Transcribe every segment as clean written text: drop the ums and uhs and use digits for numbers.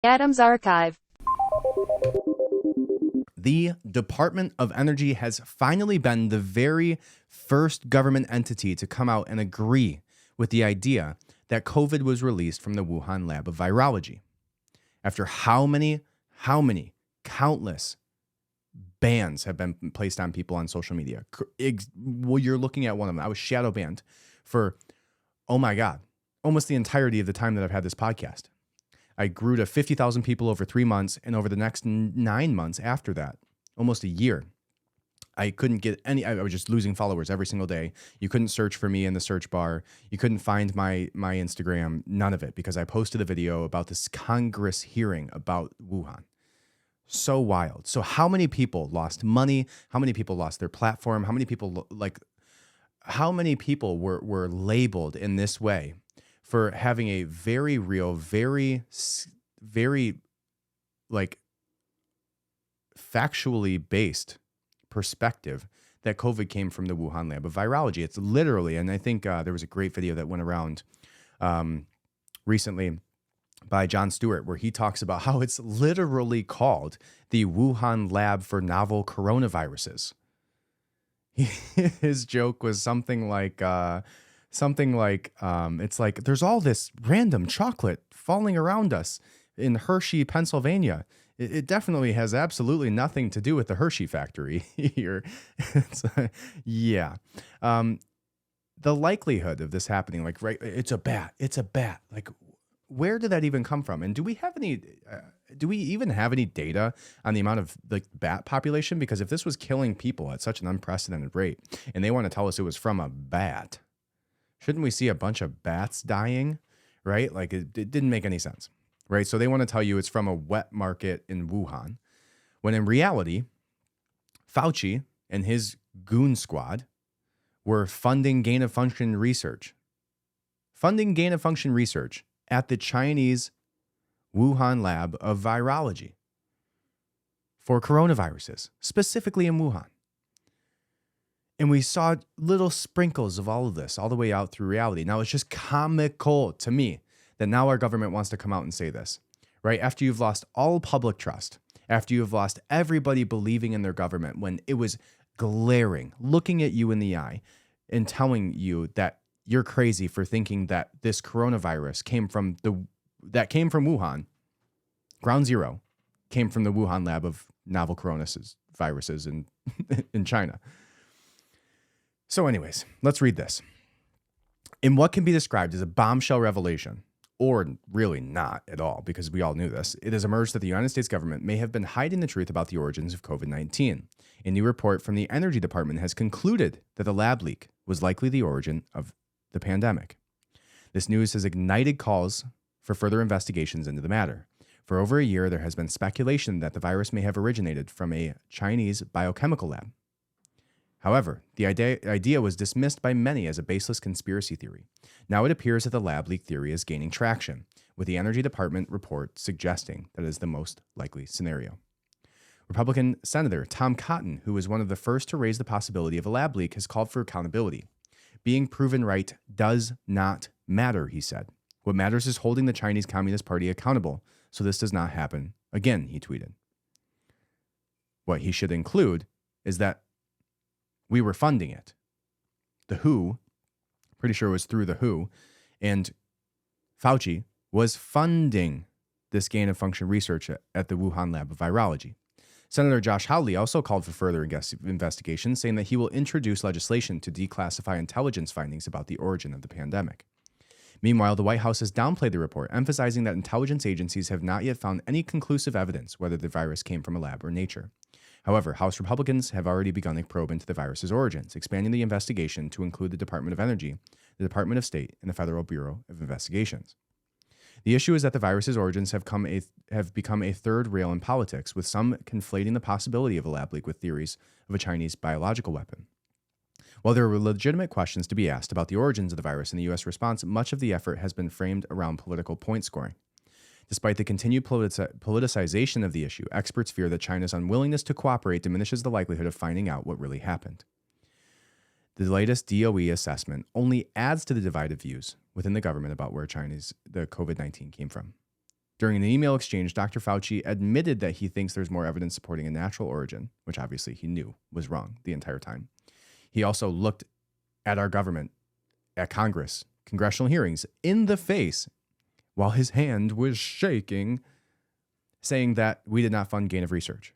Adams Archive. The Department of Energy has finally been the very first government entity to come out and agree with the idea that COVID was released from the Wuhan lab of virology. After how many countless bans have been placed on people on social media. Well, you're looking at one of them. I was shadow banned for, oh my God, almost the entirety of the time that I've had this podcast. I grew to 50,000 people over 3 months, and over the next 9 months after that, almost a year, I couldn't get any. I was just losing followers every single day. You couldn't search for me in the search bar. You couldn't find my Instagram, none of it, because I posted a video about this Congress hearing about Wuhan. So wild. So how many people lost money? How many people lost their platform? How many people were labeled in this way for having a very real, very factually based perspective that COVID came from the Wuhan lab of virology? It's literally, and I think there was a great video that went around recently by Jon Stewart, where he talks about how it's literally called the Wuhan lab for novel coronaviruses. His joke was something like, it's like, there's all this random chocolate falling around us in Hershey, Pennsylvania. It definitely has absolutely nothing to do with the Hershey factory here. Yeah. The likelihood of this happening, like, right, it's a bat. Like, where did that even come from? And do we even have any data on the amount of like bat population? Because if this was killing people at such an unprecedented rate, and they want to tell us it was from a bat, shouldn't we see a bunch of bats dying, right? Like it didn't make any sense, right? So they want to tell you it's from a wet market in Wuhan, when in reality, Fauci and his goon squad were funding gain-of-function research at the Chinese Wuhan lab of virology for coronaviruses, specifically in Wuhan. And we saw little sprinkles of all of this all the way out through reality. Now, it's just comical to me that now our government wants to come out and say this, right? After you've lost all public trust, after you've lost everybody believing in their government, when it was glaring, looking at you in the eye and telling you that you're crazy for thinking that this coronavirus came from Wuhan. Ground zero came from the Wuhan lab of novel coronaviruses in China. So anyways, let's read this. In what can be described as a bombshell revelation, or really not at all, because we all knew this, it has emerged that the United States government may have been hiding the truth about the origins of COVID-19. A new report from the Energy Department has concluded that the lab leak was likely the origin of the pandemic. This news has ignited calls for further investigations into the matter. For over a year, there has been speculation that the virus may have originated from a Chinese biochemical lab. However, the idea was dismissed by many as a baseless conspiracy theory. Now it appears that the lab leak theory is gaining traction, with the Energy Department report suggesting that it is the most likely scenario. Republican Senator Tom Cotton, who was one of the first to raise the possibility of a lab leak, has called for accountability. Being proven right does not matter, he said. What matters is holding the Chinese Communist Party accountable so this does not happen again, he tweeted. What he should include is that we were funding it. The WHO, pretty sure it was through the WHO, and Fauci was funding this gain-of-function research at the Wuhan lab of virology. Senator Josh Hawley also called for further investigation, saying that he will introduce legislation to declassify intelligence findings about the origin of the pandemic. Meanwhile, the White House has downplayed the report, emphasizing that intelligence agencies have not yet found any conclusive evidence whether the virus came from a lab or nature. However, House Republicans have already begun a probe into the virus's origins, expanding the investigation to include the Department of Energy, the Department of State, and the Federal Bureau of Investigations. The issue is that the virus's origins have become a third rail in politics, with some conflating the possibility of a lab leak with theories of a Chinese biological weapon. While there are legitimate questions to be asked about the origins of the virus and the U.S. response, much of the effort has been framed around political point scoring. Despite the continued politicization of the issue, experts fear that China's unwillingness to cooperate diminishes the likelihood of finding out what really happened. The latest DOE assessment only adds to the divided views within the government about where the COVID-19 came from. During an email exchange, Dr. Fauci admitted that he thinks there's more evidence supporting a natural origin, which obviously he knew was wrong the entire time. He also looked at our government, at Congress, congressional hearings, in the face while his hand was shaking, saying that we did not fund gain of research.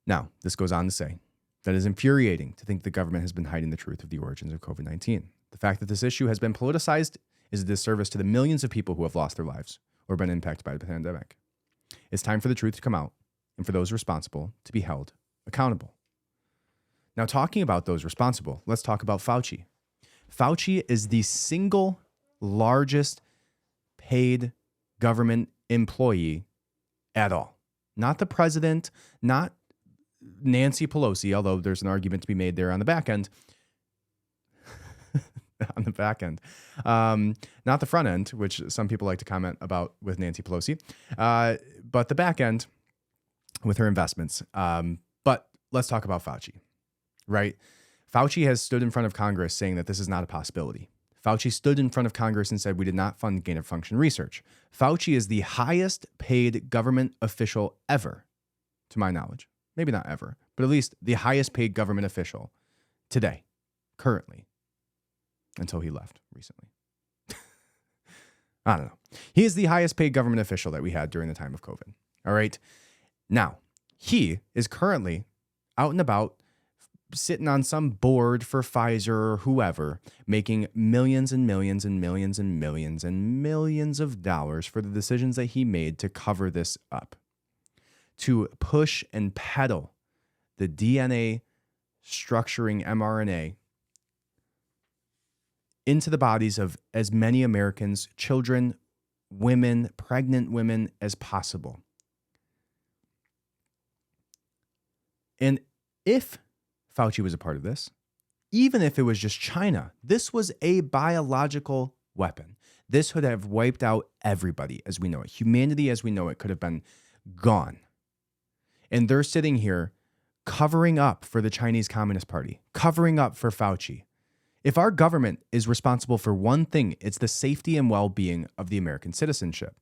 Now, this goes on to say that it is infuriating to think the government has been hiding the truth of the origins of COVID-19. The fact that this issue has been politicized is a disservice to the millions of people who have lost their lives or been impacted by the pandemic. It's time for the truth to come out and for those responsible to be held accountable. Now, talking about those responsible, let's talk about Fauci. Fauci is the single largest paid government employee at all. Not the president, not Nancy Pelosi, although there's an argument to be made there on the back end. On the back end. Not the front end, which some people like to comment about with Nancy Pelosi, but the back end with her investments. But let's talk about Fauci, right? Fauci has stood in front of Congress saying that this is not a possibility. Fauci stood in front of Congress and said we did not fund gain of function research. Fauci is the highest paid government official ever, to my knowledge. Maybe not ever, but at least the highest paid government official today, currently. Until he left recently. I don't know. He is the highest paid government official that we had during the time of COVID. All right. Now, he is currently out and about, sitting on some board for Pfizer or whoever, making millions and millions and millions and millions and millions of dollars for the decisions that he made to cover this up, to push and peddle the DNA structuring mRNA into the bodies of as many Americans, children, women, pregnant women as possible. And if Fauci was a part of this, even if it was just China, this was a biological weapon. This would have wiped out everybody as we know it. Humanity as we know it could have been gone. And they're sitting here covering up for the Chinese Communist Party, covering up for Fauci. If our government is responsible for one thing, it's the safety and well-being of the American citizenship.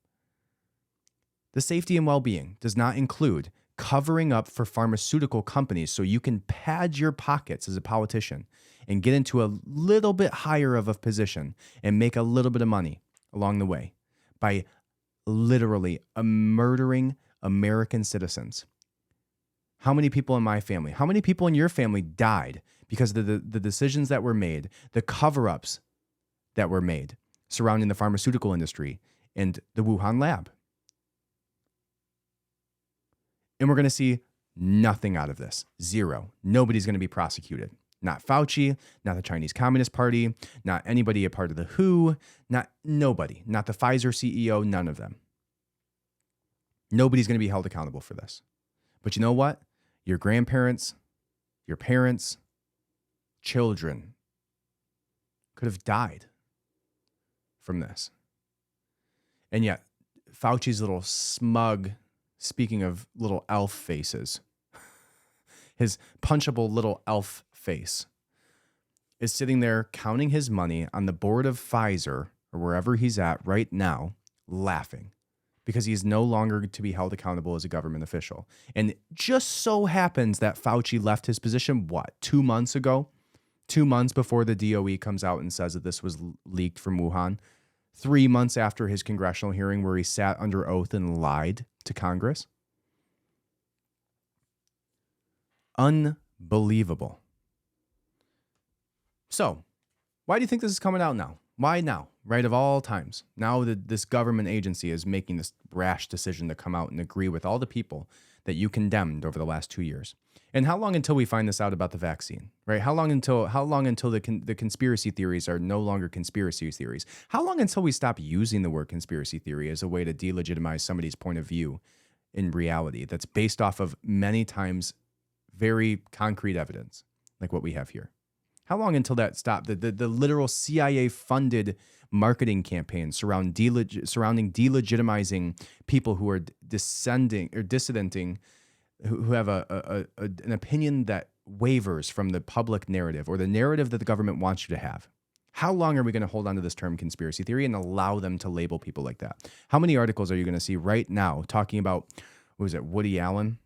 The safety and well-being does not include covering up for pharmaceutical companies so you can pad your pockets as a politician and get into a little bit higher of a position and make a little bit of money along the way by literally murdering American citizens. How many people in my family, how many people in your family died because of the decisions that were made, the cover-ups that were made surrounding the pharmaceutical industry and the Wuhan lab? And we're going to see nothing out of this. Zero. Nobody's going to be prosecuted. Not Fauci, not the Chinese Communist Party, not anybody a part of the WHO, nobody, not the Pfizer CEO, none of them. Nobody's going to be held accountable for this. But you know what? Your grandparents, your parents, children could have died from this. And yet, Fauci's little smug, speaking of little elf faces, his punchable little elf face is sitting there counting his money on the board of Pfizer or wherever he's at right now, laughing because he's no longer to be held accountable as a government official. And it just so happens that Fauci left his position, 2 months ago? 2 months before the DOE comes out and says that this was leaked from Wuhan. 3 months after his congressional hearing where he sat under oath and lied to Congress. Unbelievable. So, why do you think this is coming out now? Why now? Right, of all times. Now that this government agency is making this rash decision to come out and agree with all the people that you condemned over the last 2 years. And how long until we find this out about the vaccine, right? How long until the conspiracy theories are no longer conspiracy theories? How long until we stop using the word conspiracy theory as a way to delegitimize somebody's point of view in reality that's based off of many times very concrete evidence like what we have here? How long until that stopped? The literal CIA-funded marketing campaigns surrounding delegitimizing people who are dissidenting, who have an opinion that wavers from the public narrative or the narrative that the government wants you to have. How long are we going to hold on to this term conspiracy theory and allow them to label people like that? How many articles are you going to see right now talking about, what was it, Woody Allen?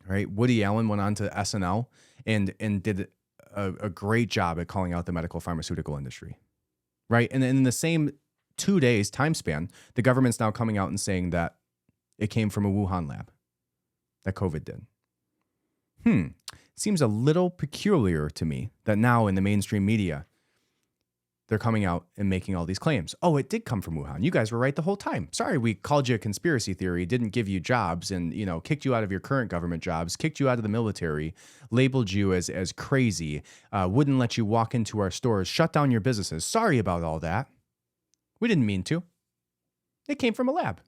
Right? Woody Allen went on to SNL and did a great job at calling out the medical pharmaceutical industry. Right? And in the same 2 days time span, the government's now coming out and saying that it came from a Wuhan lab, that COVID did. Seems a little peculiar to me that now in the mainstream media, they're coming out and making all these claims. Oh, it did come from Wuhan. You guys were right the whole time. Sorry, we called you a conspiracy theory, didn't give you jobs, and kicked you out of your current government jobs, kicked you out of the military, labeled you as crazy, wouldn't let you walk into our stores, shut down your businesses. Sorry about all that. We didn't mean to. It came from a lab.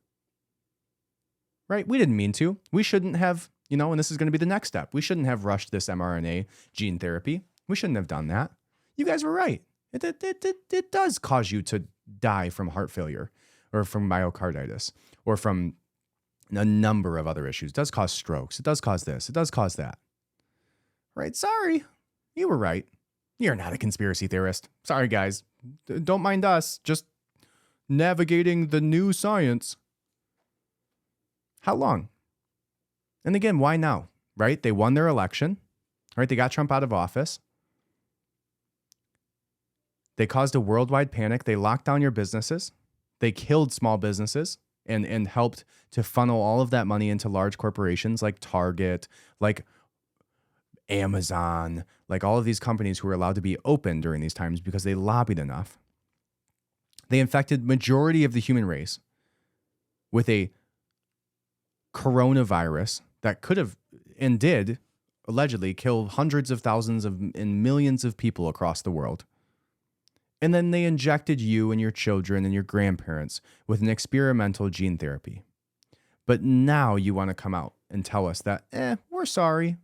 Right? We didn't mean to. We shouldn't have, and this is going to be the next step. We shouldn't have rushed this mRNA gene therapy. We shouldn't have done that. You guys were right. It does cause you to die from heart failure or from myocarditis or from a number of other issues. It does cause strokes. It does cause this. It does cause that. Right? Sorry. You were right. You're not a conspiracy theorist. Sorry, guys. Don't mind us. Just navigating the new science. How long? And again, why now? Right? They won their election. Right? They got Trump out of office. They caused a worldwide panic. They locked down your businesses. They killed small businesses and helped to funnel all of that money into large corporations like Target, like Amazon, like all of these companies who were allowed to be open during these times because they lobbied enough. They infected majority of the human race with a coronavirus that could have and did allegedly kill hundreds of thousands and millions of people across the world. And then they injected you and your children and your grandparents with an experimental gene therapy. But now you want to come out and tell us that, we're sorry.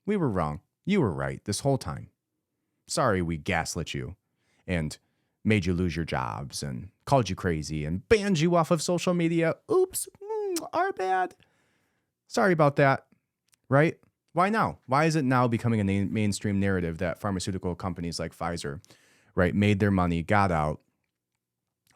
We were wrong. You were right this whole time. Sorry we gaslit you and made you lose your jobs and called you crazy and banned you off of social media. Oops, our bad. Sorry about that, right? Why now? Why is it now becoming a mainstream narrative that pharmaceutical companies like Pfizer, right, made their money, got out?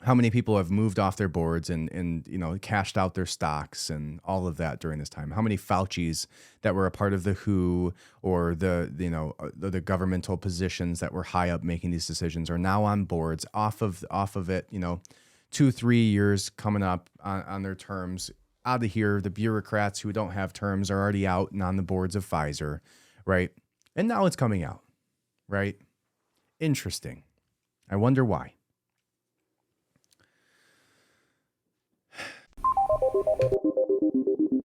How many people have moved off their boards and cashed out their stocks and all of that during this time? How many Faucis that were a part of the WHO or the governmental positions that were high up making these decisions are now on boards off of it? 2-3 years coming up on their terms. Out of here, the bureaucrats who don't have terms are already out and on the boards of Pfizer, right? And now it's coming out, right? Interesting. I wonder why.